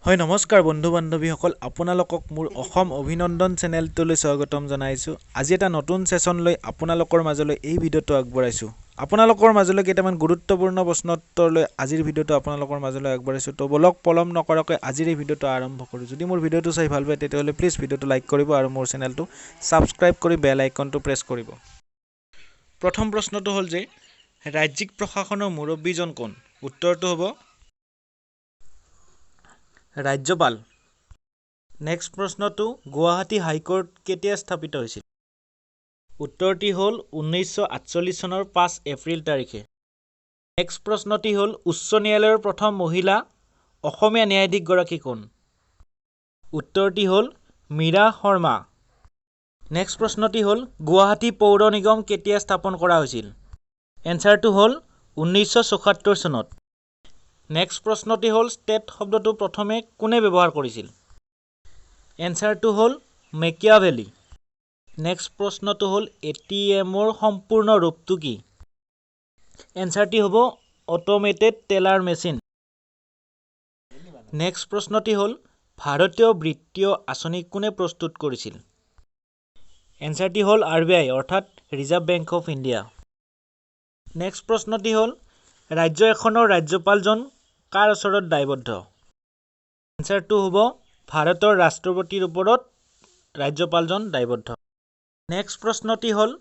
হয় নমস্কাৰ বন্ধু বান্ধৱীসকল আপোনালোকক মোৰ অসম অভিনন্দন চেনেলটোলৈ স্বাগতম জনাইছোঁ। আজি এটা নতুন সেশন লৈ আপোনালোকৰ মাজলৈ এই ভিডিঅ'টো আগবঢ়াইছোঁ। আপোনালোকৰ মাজলৈ কেইটামান গুৰুত্বপূৰ্ণ প্ৰশ্ন উত্তৰ লৈ আজিৰ ভিডিঅ'টো আপোনালোকৰ মাজলৈ আগবঢ়াইছোঁ। তো বলক পলম নকৰাকৈ আজিৰ এই ভিডিঅ'টো আৰম্ভ কৰোঁ। যদি মোৰ ভিডিঅ'টো চাই ভাল পায় তেতিয়াহ'লে প্লিজ ভিডিঅ'টো লাইক কৰিব আৰু মোৰ চেনেলটো ছাবস্ক্ৰাইব কৰি বেল আইকনটো প্ৰেছ কৰিব। প্ৰথম প্ৰশ্নটো হ'ল যে ৰাজ্যিক প্ৰশাসনৰ মুৰব্বীজন কোন? উত্তৰটো হ'ব ৰাজ্যপাল। নেক্সট প্ৰশ্নটো গুৱাহাটী হাইকোৰ্ট কেতিয়া স্থাপিত হৈছিল? উত্তৰটি হ'ল 1948 চনৰ 5 এপ্ৰিল তাৰিখে। নেক্সট প্ৰশ্নটি হ'ল উচ্চ ন্যায়ালয়ৰ প্ৰথম মহিলা অসমীয়া ন্যায়াধীশগৰাকী কোন? উত্তৰটি হ'ল মীৰা শৰ্মা। নেক্সট প্ৰশ্নটি হ'ল গুৱাহাটী পৌৰ নিগম কেতিয়া স্থাপন কৰা হৈছিল? এনচাৰটো হ'ল 1974 চনত। নেক্সট প্ৰশ্নটি হ'ল ষ্টেট শব্দটো প্ৰথমে কোনে ব্যৱহাৰ কৰিছিল? এনচাৰটো হ'ল মেকিয়াভেলি। নেক্সট প্ৰশ্নটো হ'ল এটিএমৰ সম্পূৰ্ণ ৰূপটো কি? এনচাৰটি হ'ব অট'মেটেড টেলাৰ মেচিন। নেক্সট প্ৰশ্নটি হ'ল ভাৰতীয় বৃত্তীয় আঁচনি কোনে প্ৰস্তুত কৰিছিল? এনচাৰটি হ'ল RBI অৰ্থাৎ reserve bank of India. Next প্ৰশ্নটি হ'ল ৰাজ্য এখনৰ ৰাজ্যপালজন কাৰ ওচৰত দায়বদ্ধ? এনচাৰটো হ'ব ভাৰতৰ ৰাষ্ট্ৰপতিৰ ওপৰত ৰাজ্যপালজন দায়বদ্ধ। নেক্সট প্ৰশ্নটি হ'ল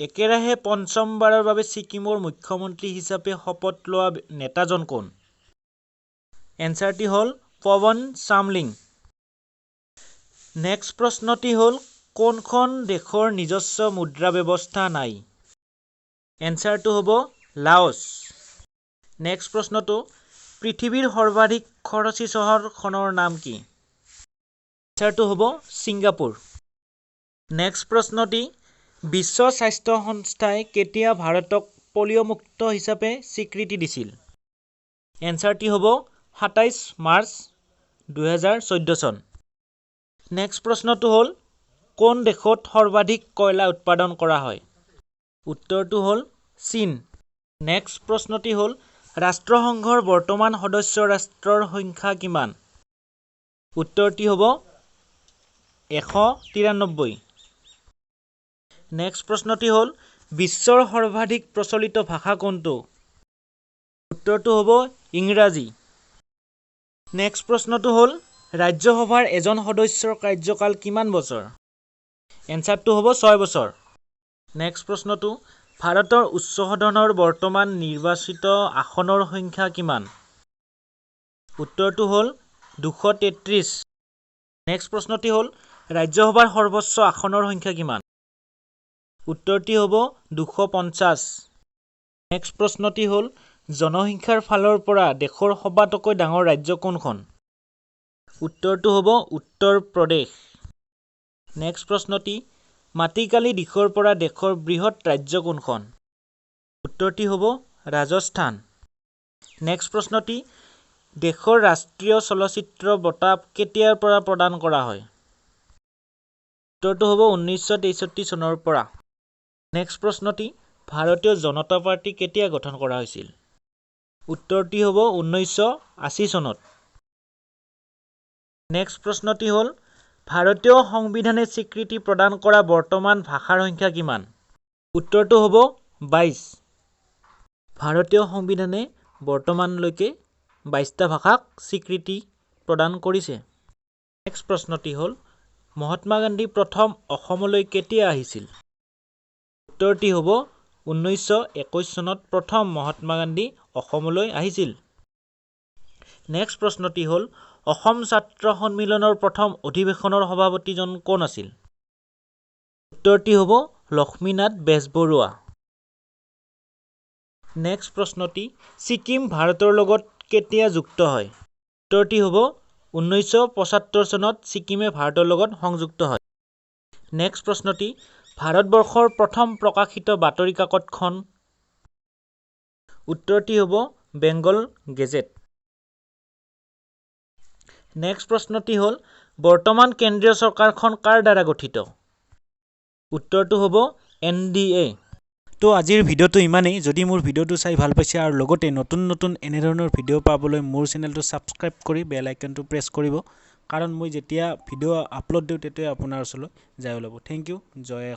একেৰাহে পঞ্চমবাৰৰ বাবে ছিকিমৰ মুখ্যমন্ত্ৰী হিচাপে শপত লোৱা নেতাজন কোন? এনচাৰটি হ'ল পৱন চামলিং। নেক্সট প্ৰশ্নটি হ'ল কোনখন দেশৰ নিজস্ব মুদ্ৰা ব্যৱস্থা নাই? এনচাৰটো হ'ব লাওছ। নেক্সট প্ৰশ্নটো পৃথিৱীৰ সৰ্বাধিক খৰচী চহৰখনৰ নাম কি? এনচাৰটো হ'ব ছিংগাপুৰ। নেক্সট প্ৰশ্নটি বিশ্ব স্বাস্থ্য সংস্থাই কেতিয়া ভাৰতক পলিঅ'মুক্ত হিচাপে স্বীকৃতি দিছিল? এনচাৰটি হ'ব 27 মাৰ্চ 2014 চন। নেক্সট প্ৰশ্নটো হ'ল কোন দেশত সৰ্বাধিক কয়লা উৎপাদন কৰা হয়? উত্তৰটো হ'ল চীন। নেক্সট প্ৰশ্নটি হ'ল ৰাষ্ট্ৰসংঘৰ বৰ্তমান সদস্য ৰাষ্ট্ৰৰ সংখ্যা কিমান? উত্তৰটি হ'ব 193। নেক্সট প্ৰশ্নটি হ'ল বিশ্বৰ সৰ্বাধিক প্ৰচলিত ভাষা কোনটো? উত্তৰটো হ'ব ইংৰাজী। নেক্সট প্ৰশ্নটো হ'ল ৰাজ্যসভাৰ এজন সদস্যৰ কাৰ্যকাল কিমান বছৰ? এনচাৰটো হ'ব 6 বছৰ। নেক্সট প্ৰশ্নটো ভাৰতৰ উচ্চ সদনৰ বৰ্তমান নিৰ্বাচিত আসনৰ সংখ্যা কিমান? উত্তৰটো হ'ল 233। নেক্সট প্ৰশ্নটি হ'ল ৰাজ্যসভাৰ সৰ্বোচ্চ আসনৰ সংখ্যা কিমান? উত্তৰটি হ'ব 250। নেক্সট প্ৰশ্নটি হ'ল জনসংখ্যাৰ ফালৰ পৰা দেশৰ সবাতোকৈ ডাঙৰ ৰাজ্য কোনখন? উত্তৰটো হ'ব উত্তৰ প্ৰদেশ। নেক্সট প্ৰশ্নটি মাটিকালি দিশৰ পৰা দেশৰ বৃহৎ ৰাজ্য কোনখন? উত্তৰটি হ'ব ৰাজস্থান। নেক্সট প্ৰশ্নটি দেশৰ ৰাষ্ট্ৰীয় চলচ্চিত্ৰ বঁটা কেতিয়াৰ পৰা প্ৰদান কৰা হয়? উত্তৰটো হ'ব 1963 চনৰ পৰা। নেক্সট প্ৰশ্নটি ভাৰতীয় জনতা পাৰ্টি কেতিয়া গঠন কৰা হৈছিল? উত্তৰটি হ'ব 1980 চনত। নেক্সট প্ৰশ্নটি হ'ল ভাৰতীয় সংবিধানে স্বীকৃতি প্ৰদান কৰা বৰ্তমান ভাষাৰ সংখ্যা কিমান? উত্তৰটো হ'ব 22। ভাৰতীয় সংবিধানে বৰ্তমানলৈকে 22টা ভাষাক স্বীকৃতি প্ৰদান কৰিছে। নেক্সট প্ৰশ্নটি হ'ল মহাত্মা গান্ধী প্ৰথম অসমলৈ কেতিয়া আহিছিল? উত্তৰটি হ'ব 1921 চনত প্ৰথম মহাত্মা গান্ধী অসমলৈ আহিছিল। নেক্সট প্ৰশ্নটি হ'ল অসম ছাত্ৰ সন্মিলনৰ প্ৰথম অধিৱেশনৰ সভাপতিজন কোন আছিল? উত্তৰটি হ'ব লক্ষ্মীনাথ বেজবৰুৱা। নেক্সট প্ৰশ্নটি ছিকিম ভাৰতৰ লগত কেতিয়া যুক্ত হয়? উত্তৰটি হ'ব 1975 চনত ছিকিমে ভাৰতৰ লগত সংযুক্ত হয়। নেক্সট প্ৰশ্নটি ভাৰতবৰ্ষৰ প্ৰথম প্ৰকাশিত বাতৰি কাকতখন? উত্তৰটি হ'ব বেংগল গেজেট। নেক্সট প্ৰশ্নটি হ'ল বৰ্তমান কেন্দ্ৰীয় চৰকাৰখন কাৰ দ্বাৰা গঠিত? উত্তৰটো হ'ব NDA। তো আজিৰ ভিডিঅ'টো ইমানেই। যদি মোৰ ভিডিঅ'টো চাই ভাল পাইছে আৰু লগতে নতুন নতুন এনেধৰণৰ ভিডিঅ' পাবলৈ মোৰ চেনেলটো ছাবস্ক্ৰাইব কৰি বেল আইকনটো প্ৰেছ কৰিব, কাৰণ মই যেতিয়া ভিডিঅ' আপলোড দিওঁ তেতিয়াই আপোনাৰ ওচৰলৈ যাই ওলাব। Thank U. জয়